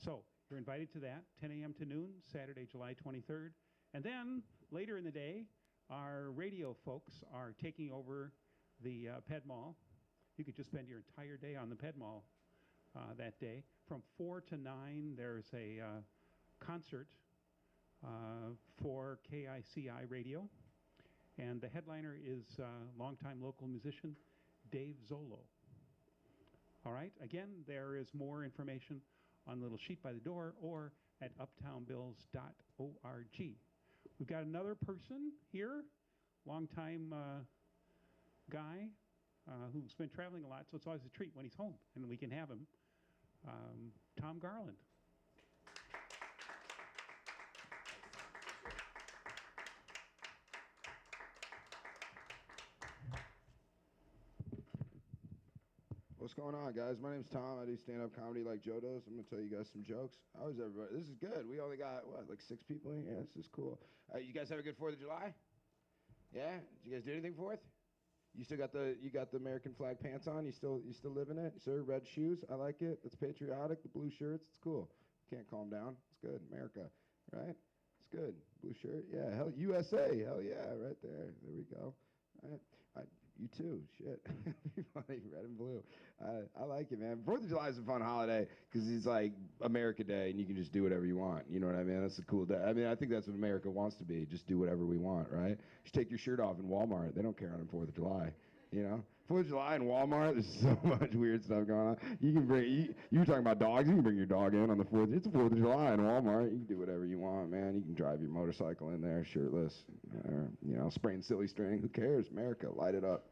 Speaker 1: So you're invited to that, 10 a.m. to noon, Saturday, July 23rd. And then later in the day, our radio folks are taking over the Ped Mall. You could just spend your entire day on the Ped Mall that day. From 4 to 9, there's a concert for KICI Radio. And the headliner is longtime local musician Dave Zolo. All right, again, there is more information on the little sheet by the door or at uptownbills.org. We've got another person here, longtime guy who's been traveling a lot, so it's always a treat when he's home and we can have him. Tom Garland.
Speaker 10: What's going on, guys? My name's Tom. I do stand-up comedy like Joe does. I'm going to tell you guys some jokes. How is everybody? This is good. We only got, what, like 6 people in here? Yeah, this is cool. You guys have a good 4th of July? Yeah? Did you guys do anything 4th? You still got the American flag pants on? You still living it? Sir, red shoes? I like it. It's patriotic. The blue shirts. It's cool. Can't calm down. It's good. America, right? It's good. Blue shirt. Yeah. Hell, USA. Hell yeah. Right there. There we go. All right. You too. Shit. Funny, red and blue. I like it, man. 4th of July is a fun holiday because it's like America Day and you can just do whatever you want. You know what I mean? That's a cool day. I mean, I think that's what America wants to be. Just do whatever we want, right? Just take your shirt off in Walmart. They don't care on 4th of July. You know? 4th of July in Walmart, there's so much weird stuff going on. You can bring, you were talking about dogs, you can bring your dog in on the 4th. It's the 4th of July in Walmart. You can do whatever you want, man. You can drive your motorcycle in there shirtless, or, you know, spraying silly string. Who cares? America, light it up.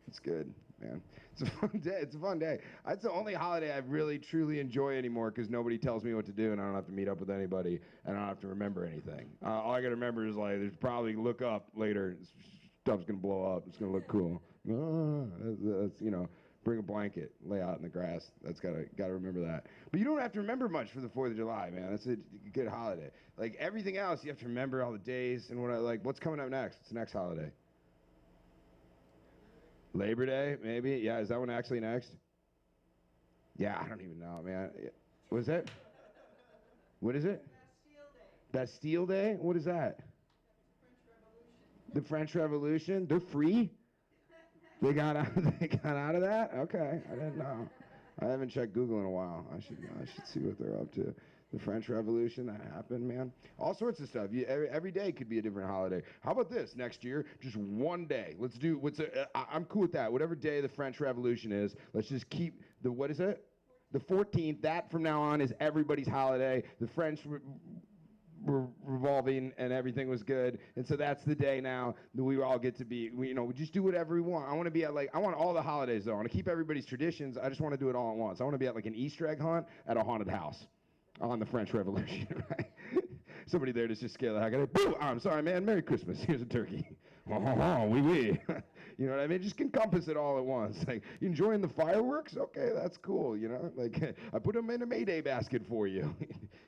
Speaker 10: It's good, man. It's a fun day. It's a fun day. It's the only holiday I really, truly enjoy anymore because nobody tells me what to do and I don't have to meet up with anybody and I don't have to remember anything. All I got to remember is, like, there's probably look up later. Stuff's going to blow up. It's going to look cool. That's, you know, bring a blanket, lay out in the grass. That's got to remember that. But you don't have to remember much for the 4th of July, man. That's a good holiday. Like, everything else, you have to remember all the days and what's coming up next? What's the next holiday? Labor Day, maybe? Yeah, is that one actually next? Yeah, I don't even know, man. What is that? What is it?
Speaker 7: Bastille Day.
Speaker 10: Bastille Day? What is that? The French Revolution? They're free? They got out of that? Okay, I didn't know. I haven't checked Google in a while. I should see what they're up to. The French Revolution, that happened, man. All sorts of stuff. Every day could be a different holiday. How about this? Next year, just one day. Let's do, I'm cool with that. Whatever day the French Revolution is, let's just keep what is it? The 14th. That from now on is everybody's holiday. The French were revolving and everything was good. And so that's the day now that we all get to be, we just do whatever we want. I want to be at, like, I want all the holidays, though. I want to keep everybody's traditions. I just want to do it all at once. I want to be at, like, an Easter egg hunt at a haunted house on the French Revolution, right? Somebody there to just scare the heck out of it. Boo! I'm sorry, man. Merry Christmas. Here's a turkey. Oui, oui. You know what I mean? Just encompass it all at once. Like, you enjoying the fireworks? Okay, that's cool, you know? Like, I put them in a Mayday basket for you.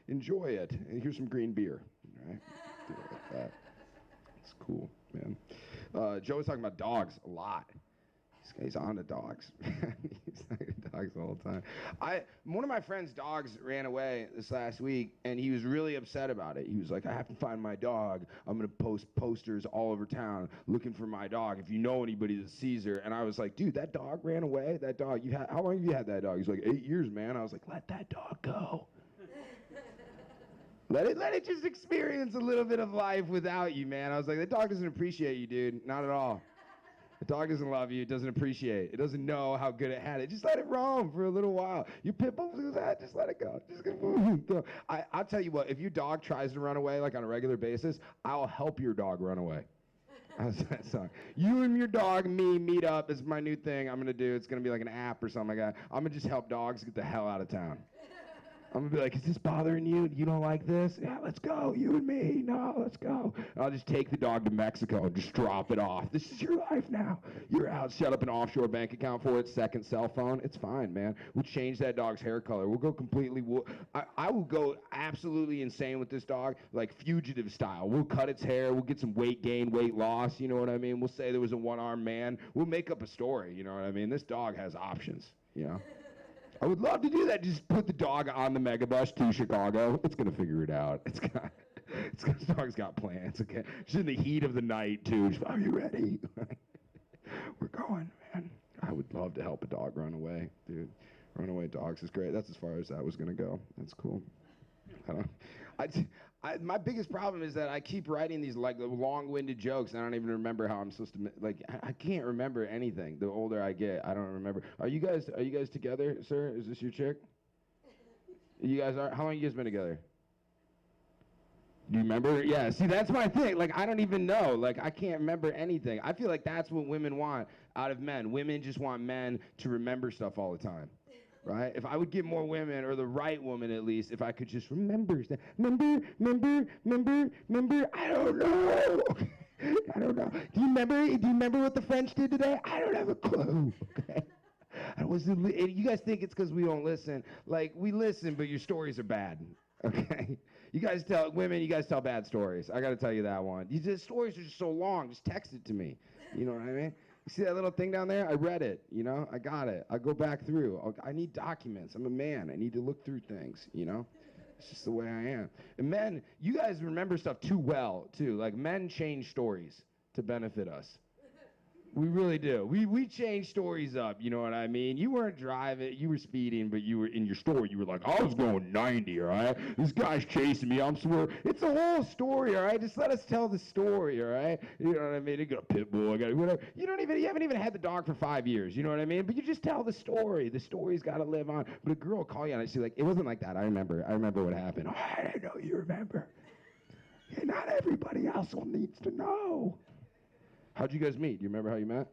Speaker 10: Enjoy it. And here's some green beer. All right? Do it like that. It's cool, man. Joe was talking about dogs a lot. This guy's on to dogs. He's on to dogs the whole time. One of my friend's dogs ran away this last week, and he was really upset about it. He was like, I have to find my dog. I'm going to post posters all over town looking for my dog. If you know anybody that sees her. And I was like, dude, that dog ran away? That dog, how long have you had that dog? He's like, 8 years, man. I was like, let that dog go. Let it just experience a little bit of life without you, man. I was like, the dog doesn't appreciate you, dude. Not at all. The dog doesn't love you. It doesn't appreciate it. It doesn't know how good it had it. Just let it roam for a little while. Your pit bull does that. Just let it go. Just go. I'll tell you what. If your dog tries to run away like on a regular basis, I'll help your dog run away. How's that sound? You and your dog and me meet up. It's my new thing I'm going to do. It's going to be like an app or something like that. I'm going to just help dogs get the hell out of town. I'm going to be like, is this bothering you? You don't like this? Yeah, let's go. You and me. No, let's go. And I'll just take the dog to Mexico and just drop it off. This is your life now. You're out. Set up an offshore bank account for it. Second cell phone. It's fine, man. We'll change that dog's hair color. We'll go completely. I will go absolutely insane with this dog, like fugitive style. We'll cut its hair. We'll get some weight gain, weight loss. You know what I mean? We'll say there was a one-armed man. We'll make up a story. You know what I mean? This dog has options, you know? I would love to do that. Just put the dog on the megabus to Chicago. It's gonna figure it out. This dog's got plans. Okay, just in the heat of the night too. Just, are you ready? We're going, man. I would love to help a dog run away, dude. Runaway dogs is great. That's as far as that was gonna go. That's cool. My biggest problem is that I keep writing these like long-winded jokes, and I don't even remember how I'm supposed to. Like, I can't remember anything. The older I get, I don't remember. Are you guys together, sir? Is this your chick? You guys are. How long you guys been together? Do you remember? Yeah. See, that's my thing. Like, I don't even know. Like, I can't remember anything. I feel like that's what women want out of men. Women just want men to remember stuff all the time. Right? If I would get more women, or the right woman at least, if I could just remember. Remember. I don't know. I don't know. Do you remember what the French did today? I don't have a clue. Okay. You guys think it's because we don't listen. Like, we listen, but your stories are bad. Okay. You guys tell bad stories. I got to tell you that one. The stories are just so long. Just text it to me. You know what I mean? You see that little thing down there? I read it, you know? I got it. I'll go back through. I need documents. I'm a man. I need to look through things, you know? It's just the way I am. And men, you guys remember stuff too well, too. Like, men change stories to benefit us. We really do. We change stories up, you know what I mean? You weren't driving, you were speeding, but you were in your story. You were like, I was going 90, all right? This guy's chasing me, I'm swerving. It's a whole story, all right? Just let us tell the story, all right? You know what I mean? I got a pit bull, I got whatever. You haven't even had the dog for 5 years, you know what I mean? But you just tell the story. The story's got to live on. But a girl will call you on it. She's like, it wasn't like that. I remember what happened. Oh, I didn't know you remember. Yeah, not everybody else needs to know. How'd you guys meet? Do you remember how you met?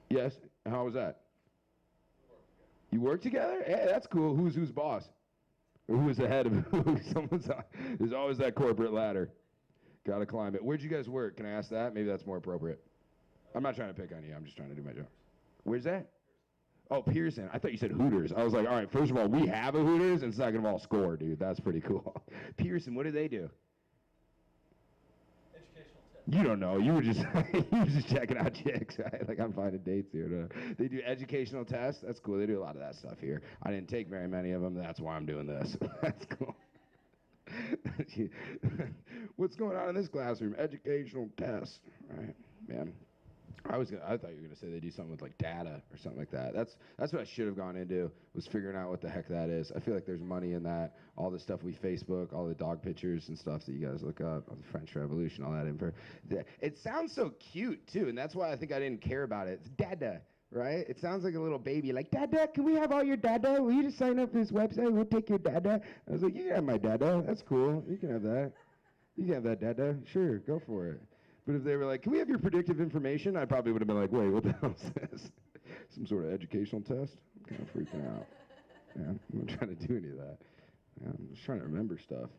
Speaker 10: Yes. And how was that? You work together? Yeah, that's cool. Who's boss? Or who was the head of who? There's always that corporate ladder. Gotta climb it. Where'd you guys work? Can I ask that? Maybe that's more appropriate. I'm not trying to pick on you. I'm just trying to do my job. Where's that? Oh, Pearson. I thought you said Hooters. I was like, all right, first of all, we have a Hooters, and second of all, Score, dude. That's pretty cool. Pearson, what do they do? You don't know. You were just checking out chicks, right? Like, I'm finding dates here. They do educational tests. That's cool. They do a lot of that stuff here. I didn't take very many of them. That's why I'm doing this. That's cool. What's going on in this classroom? Educational tests, right? Man. I thought you were gonna say they do something with like data or something like that. That's what I should have gone into, was figuring out what the heck that is. I feel like there's money in that. All the stuff we Facebook, all the dog pictures and stuff that you guys look up, the French Revolution, all that info. It sounds so cute too, and that's why I think I didn't care about it. It's dada, right? It sounds like a little baby, like, dada, can we have all your dada? Will you just sign up for this website? We'll take your dada. I was like, you can have my dada. That's cool. You can have that. You can have that dada. Sure, go for it. But if they were like, can we have your predictive information? I probably would have been like, wait, what the hell is this? Some sort of educational test? I'm kind of freaking out. Man, I'm not trying to do any of that. Man, I'm just trying to remember stuff.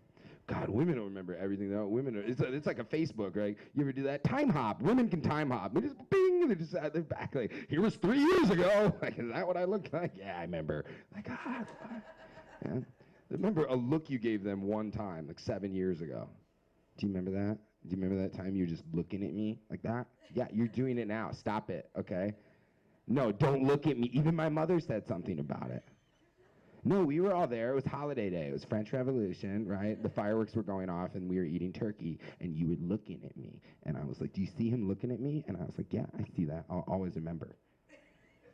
Speaker 10: God, women don't remember everything though. It's like a Facebook, right? You ever do that? Time hop. Women can time hop. They just bing, they're back like, here was 3 years ago. Like, is that what I looked like? Yeah, I remember. Like, man. Remember a look you gave them one time, like 7 years ago. Do you remember that? Do you remember that time you were just looking at me like that? Yeah, you're doing it now. Stop it, okay? No, don't look at me. Even my mother said something about it. No, we were all there. It was holiday day. It was French Revolution, right? The fireworks were going off, and we were eating turkey, and you were looking at me. And I was like, do you see him looking at me? And I was like, yeah, I see that. I'll always remember.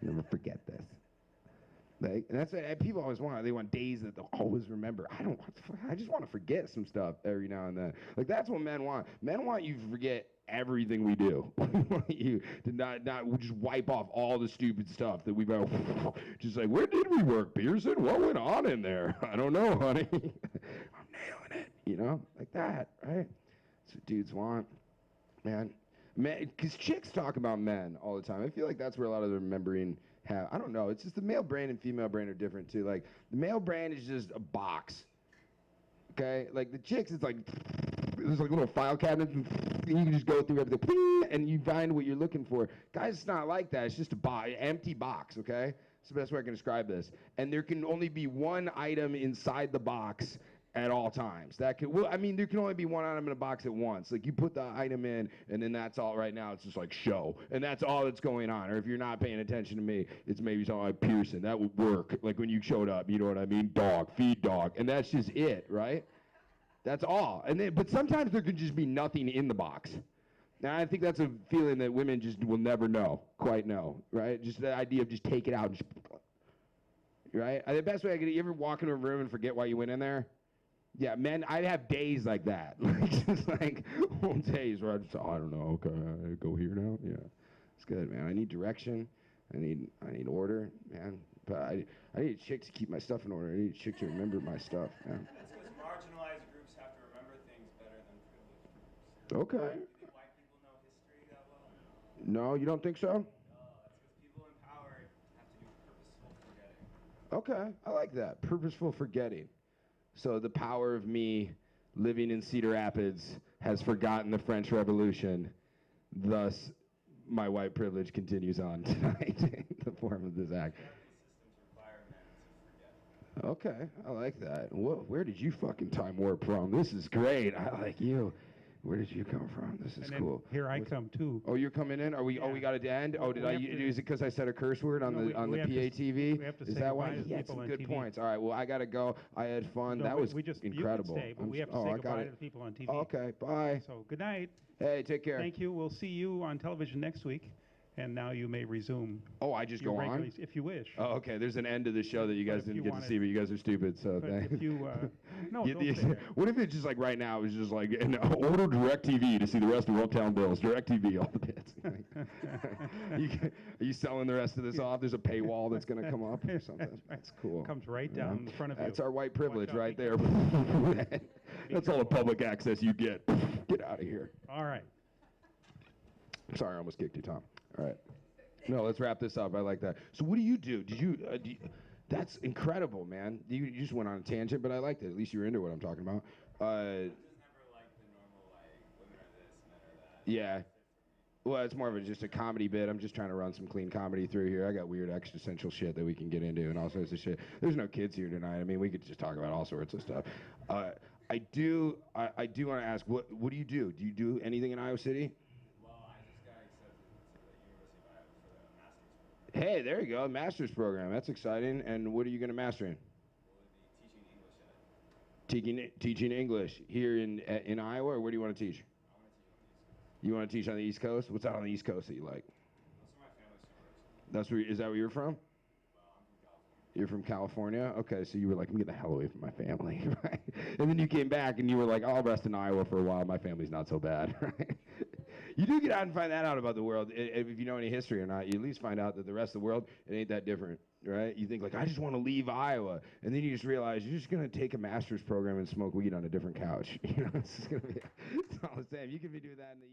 Speaker 10: Never forget this. Like, and that's what people always want. They want days that they'll always remember. I don't want. I just want to forget some stuff every now and then. Like that's what men want. Men want you to forget everything we do. We want you to not just wipe off all the stupid stuff that we've ever. Just like, where did we work, Pearson? What went on in there? I don't know, honey. I'm nailing it. You know, like that, right? That's what dudes want, man. Men, because chicks talk about men all the time. I feel like that's where a lot of the remembering have. I don't know. It's just the male brain and female brain are different too. Like the male brain is just a box. Okay, like the chicks, it's like there's like little file cabinets, and you can just go through everything, and you find what you're looking for. Guys, it's not like that. It's just a empty box. Okay, it's the best way I can describe this. And there can only be one item inside the box at all times. That could, well, I mean, there can only be one item in a box at once. Like you put the item in, and then that's all. Right now, it's just like show, and that's all that's going on. Or if you're not paying attention to me, it's maybe something like Pearson. That would work. Like when you showed up, you know what I mean? Dog, feed dog, and that's just it, right? That's all. And then, but sometimes there could just be nothing in the box. Now I think that's a feeling that women just will never quite know, right? Just the idea of just take it out, and just, right? The best way I could. You ever walk into a room and forget why you went in there? Yeah, men, I'd have days like that. Like, just like whole days where I just, I don't know, okay, I go here now? Yeah, it's good, man. I need direction. I need order, man. But I need a chick to keep my stuff in order. I need a chick to remember my stuff, man.
Speaker 2: That's because marginalized groups have to remember things better than privileged groups.
Speaker 10: Okay.
Speaker 2: Do you think white people know history that well?
Speaker 10: No, you don't think so?
Speaker 2: No, that's because people in power have to do purposeful forgetting.
Speaker 10: Okay, I like that. Purposeful forgetting. So the power of me living in Cedar Rapids has forgotten the French Revolution. Thus, my white privilege continues on tonight in the form of this act. Okay, I like that. Where did you fucking time warp from? This is great. I like you. Where did you come from? This is cool.
Speaker 1: Here I come too.
Speaker 10: Oh, you're coming in? Are we? Yeah. Oh, we got it to end. Oh, is it because I said a curse word on the PATV?
Speaker 1: We have to
Speaker 10: is
Speaker 1: say
Speaker 10: that why?
Speaker 1: goodbye to
Speaker 10: He had
Speaker 1: people
Speaker 10: some
Speaker 1: on
Speaker 10: good
Speaker 1: TV.
Speaker 10: points. All right. Well, I gotta go. I had fun.
Speaker 1: No,
Speaker 10: that was
Speaker 1: we just,
Speaker 10: incredible.
Speaker 1: You can stay, but we have to say goodbye to the people on TV.
Speaker 10: Oh, okay. Bye.
Speaker 1: So good night.
Speaker 10: Hey, take care.
Speaker 1: Thank you. We'll see you on television next week. And now you may resume.
Speaker 10: Oh, I just
Speaker 1: your
Speaker 10: go on?
Speaker 1: regularly, if you wish.
Speaker 10: Oh, okay. There's an end to the show that you guys didn't get to see, but you guys are stupid. So
Speaker 1: But if you, no, don't say that.
Speaker 10: What if it's just like right now? It's just like order DirecTV to see the rest of Uptown Bills. DirecTV, all the bits. Are you selling the rest of this off? There's a paywall that's going to come up or something.
Speaker 1: That's right.
Speaker 10: That's cool.
Speaker 1: Comes right down in front of you.
Speaker 10: That's our white privilege
Speaker 1: Watch out,
Speaker 10: right
Speaker 1: be
Speaker 10: there. That's all the public access you get. Get out of here.
Speaker 1: All right.
Speaker 10: Sorry, I almost kicked you, Tom. All right. No, let's wrap this up. I like that. So what do you do? That's incredible, man. You just went on a tangent, but I liked it. At least you were into what I'm talking about.
Speaker 2: Just never like the normal, like, women are this, men are that.
Speaker 10: Yeah. Well, it's more of just a comedy bit. I'm just trying to run some clean comedy through here. I got weird existential shit that we can get into and all sorts of shit. There's no kids here tonight. I mean, we could just talk about all sorts of stuff. I do want to ask, what do you do? Do you do anything in Iowa City? Hey, there you go, master's program. That's exciting. And what are you going to master in? Teaching English here in Iowa, or where do you want to teach? You want to teach on the East Coast? What's out on the East Coast that you like? That's where. Is that where you're from? You're from California? Okay, so you were like, I'm getting the hell away from my family, right? And then you came back and you were like, I'll rest in Iowa for a while. My family's not so bad, right? You do get out and find that out about the world. If you know any history or not, you at least find out that the rest of the world, it ain't that different, right? You think like, I just want to leave Iowa. And then you just realize you're just going to take a master's program and smoke weed on a different couch. You know, it's just going to be, it's all the same. You could be doing that in the